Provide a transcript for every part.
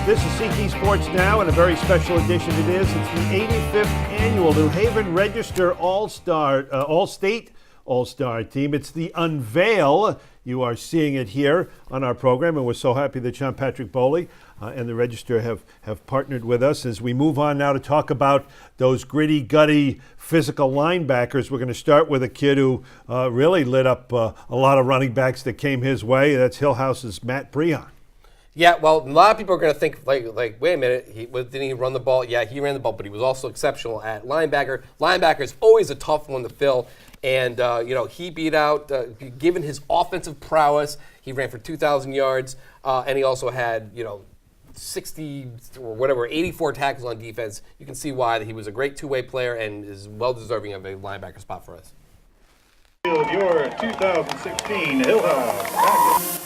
This is CT Sports Now, and a very special edition it is. It's the 85th annual New Haven Register All-State All-Star Team. It's the unveil. You are seeing it here on our program, and we're so happy that Sean Patrick Bowley and the Register have partnered with us. As we move on now to talk about those gritty, gutty, physical linebackers, we're going to start with a kid who really lit up a lot of running backs that came his way. That's Hillhouse's Matt Breon. Yeah, well, a lot of people are going to think, like, wait a minute, didn't he run the ball? Yeah, he ran the ball, but he was also exceptional at linebacker. Linebacker is always a tough one to fill, and, he beat out, given his offensive prowess, he ran for 2,000 yards, and he also had, 60 or whatever, 84 tackles on defense. You can see why he was a great two-way player and is well-deserving of a linebacker spot for us. Your 2016 Hillhouse.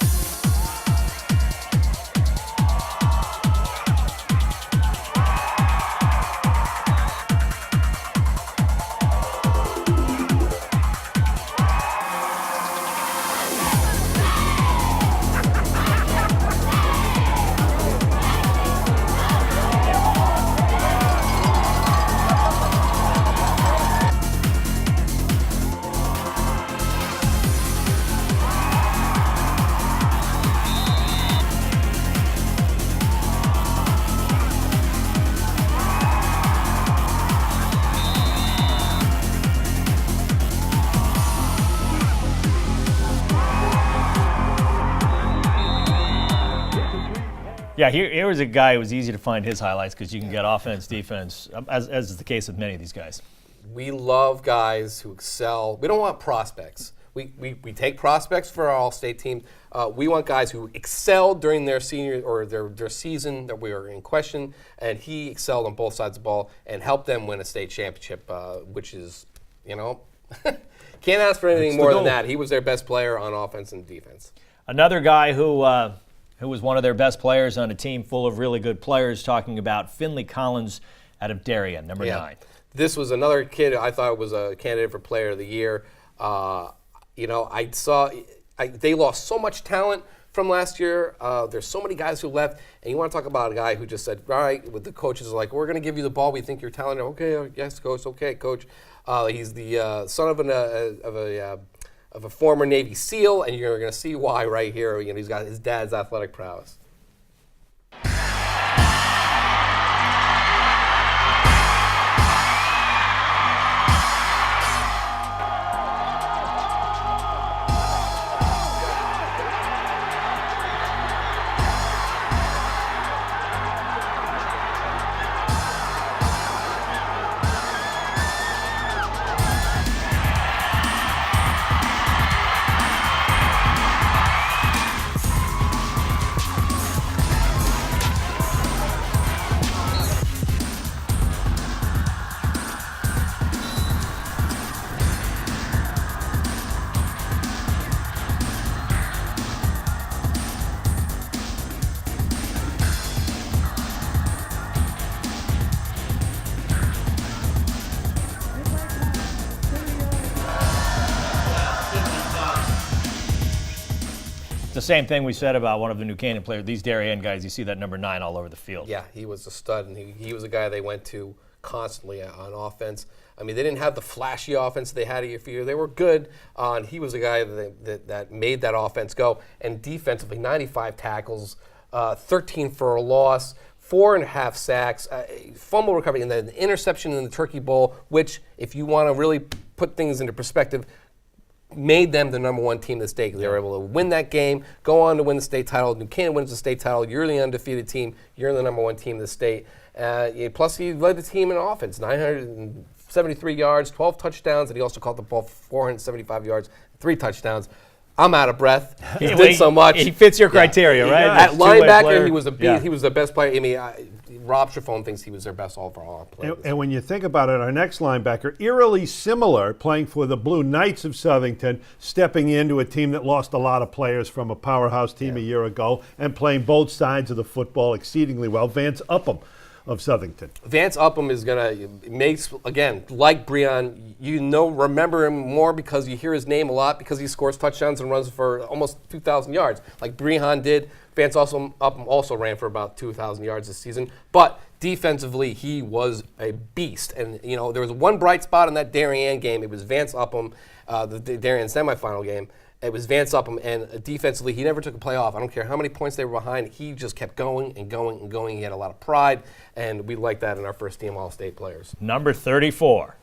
Yeah, here was a guy who was easy to find his highlights because you can get offense, defense, as is the case with many of these guys. We love guys who excel. We don't want prospects. We take prospects for our all-state team. We want guys who excelled during their senior or their season that we are in question, and he excelled on both sides of the ball and helped them win a state championship, which is, can't ask for anything more than that. He was their best player on offense and defense. Another guy who was one of their best players on a team full of really good players, talking about Finley Collins out of Darien, number 9. This was another kid I thought was a candidate for Player of the Year. They lost so much talent from last year. There's so many guys who left, and you want to talk about a guy who just said, all right, with the coaches are like, we're going to give you the ball. We think you're talented. Okay, yes, coach. Okay, coach. He's the son of a former Navy SEAL, and you're going to see why right here. He's got his dad's athletic prowess. The same thing we said about one of the New Canaan players. These Darien guys, you see that number 9 all over the field. Yeah, he was a stud, and he was a guy they went to constantly on offense. I mean, they didn't have the flashy offense they had a year for year. They were good, and he was a guy that made that offense go. And defensively, 95 tackles, 13 for a loss, 4.5 sacks, fumble recovery, and then the interception in the Turkey Bowl, which, if you want to really put things into perspective, made them the number 1 team in the state because they were able to win that game, go on to win the state title. New Canaan wins the state title. You're the undefeated team. You're the number 1 team in the state. Plus, he led the team in offense, 973 yards, 12 touchdowns, and he also caught the ball 475 yards, 3 touchdowns. I'm out of breath. He did so much. He fits your criteria, right? At linebacker, he was he was the best player. I mean, Rob Schifone thinks he was their best overall player. And when you think about it, our next linebacker, eerily similar, playing for the Blue Knights of Southington, stepping into a team that lost a lot of players from a powerhouse team a year ago and playing both sides of the football exceedingly well. Vance Upham of Southington. Vance Upham is going to make, again, like Breon, remember him more because you hear his name a lot because he scores touchdowns and runs for almost 2,000 yards. Like Breon did, Vance Upham also ran for about 2,000 yards this season. But defensively, he was a beast. And, there was one bright spot in that Darien game. It was Vance Upham, the Darien semifinal game. It was Vance Upham, and defensively, he never took a play off. I don't care how many points they were behind. He just kept going and going and going. He had a lot of pride, and we like that in our first-team All-State players. Number 34.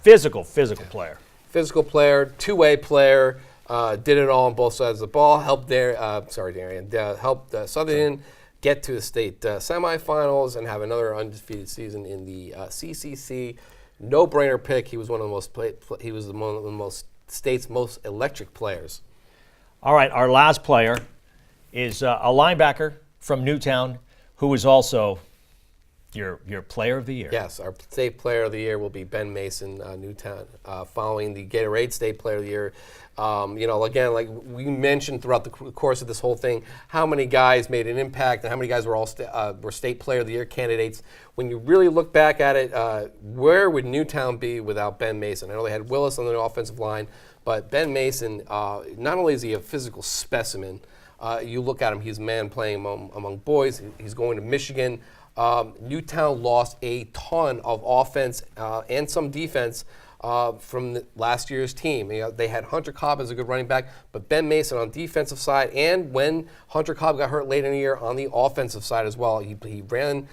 Physical player. Physical player, two-way player, did it all on both sides of the ball. Helped Darien. Helped Southern get to the state semifinals and have another undefeated season in the CCC. No-brainer pick. He was one of the most state's most electric players. All right, our last player is a linebacker from Newtown who is also your player of the year. Yes, our state player of the year will be Ben Mason, Newtown, following the Gatorade State Player of the Year. Again, like we mentioned throughout the course of this whole thing, how many guys made an impact and how many guys were were State Player of the Year candidates. When you really look back at it, where would Newtown be without Ben Mason? I know they had Willis on the offensive line, but Ben Mason, not only is he a physical specimen, you look at him, he's a man playing among boys. He's going to Michigan. Newtown lost a ton of offense and some defense from last year's team. They had Hunter Cobb as a good running back, but Ben Mason on defensive side, and when Hunter Cobb got hurt late in the year on the offensive side as well, he ran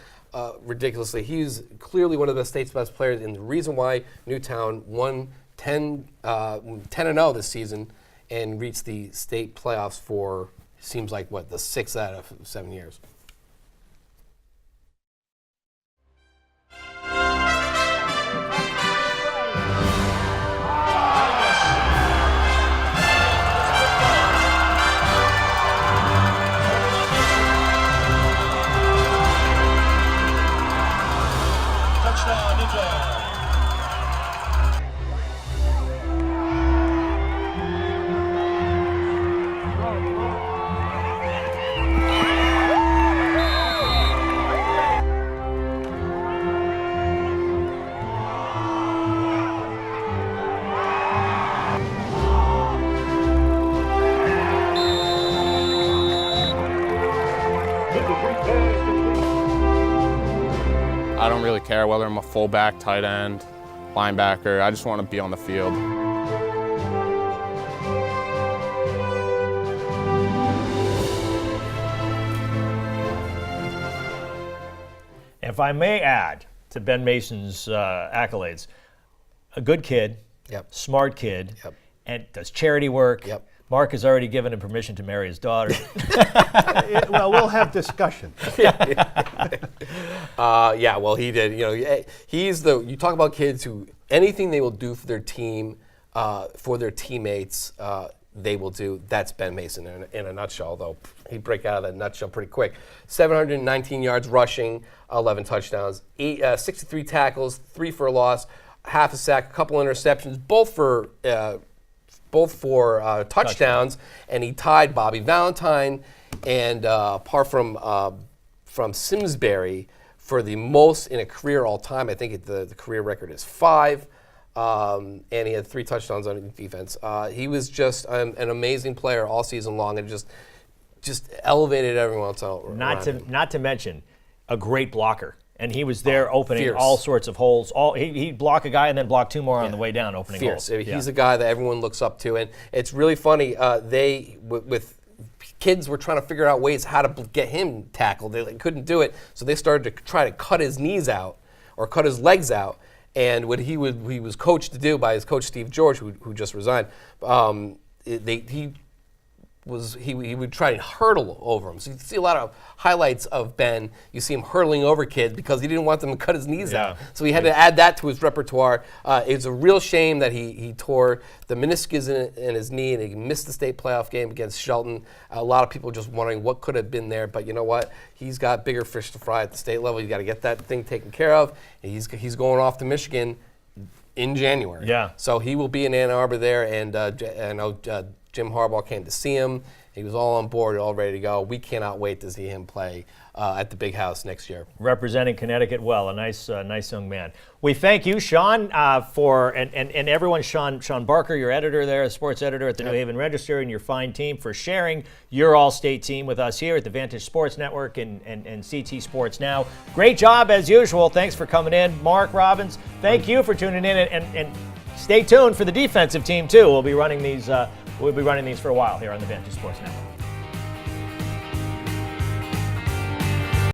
ridiculously. He's clearly one of the state's best players, and the reason why Newtown won 10-0 this season and reached the state playoffs for seems like the 6th out of 7 years. I don't really care whether I'm a fullback, tight end, linebacker. I just want to be on the field. If I may add to Ben Mason's accolades, a good kid, Yep. smart kid, Yep. and does charity work. Yep. Mark has already given him permission to marry his daughter. Well, we'll have discussion. Well, he did. You talk about kids who anything they will do for their team, for their teammates, they will do. That's Ben Mason in a nutshell, though. He'd break out of that nutshell pretty quick. 719 yards rushing, 11 touchdowns, 63 tackles, 3 for a loss, half a sack, a couple interceptions, both for touchdowns, and he tied Bobby Valentine and apart from Simsbury for the most in a career all time. I think the career record is 5, and he had 3 touchdowns on defense. He was just an amazing player all season long, and just elevated everyone else out. Not to mention a great blocker. And he was there opening fierce. all sorts of holes. He'd block a guy and then block 2 more on the way down, opening fierce. holes. He's a guy that everyone looks up to, and it's really funny. kids were trying to figure out ways how to get him tackled. They couldn't do it, so they started to try to cut his knees out or cut his legs out. And what he was coached to do by his coach Steve George, who just resigned, he would try and hurdle over him. So you see a lot of highlights of Ben. You see him hurdling over kids because he didn't want them to cut his knees out. So he had to add that to his repertoire. It's a real shame that he tore the meniscus in his knee and he missed the state playoff game against Shelton. A lot of people just wondering what could have been there. But you know what? He's got bigger fish to fry at the state level. You got to get that thing taken care of. And he's going off to Michigan in January. Yeah. So he will be in Ann Arbor there, and I know Jim Harbaugh came to see him. He was all on board, all ready to go. We cannot wait to see him play at the Big House next year. Representing Connecticut well, a nice young man. We thank you, Sean, and everyone, Sean Barker, your editor there, sports editor at the New Haven Register, and your fine team for sharing your All-State team with us here at the Vantage Sports Network and CT Sports Now. Great job as usual. Thanks for coming in. Mark Robbins, thank you for tuning in, and stay tuned for the defensive team too. We'll be running these for a while here on the Vantage Sports Network.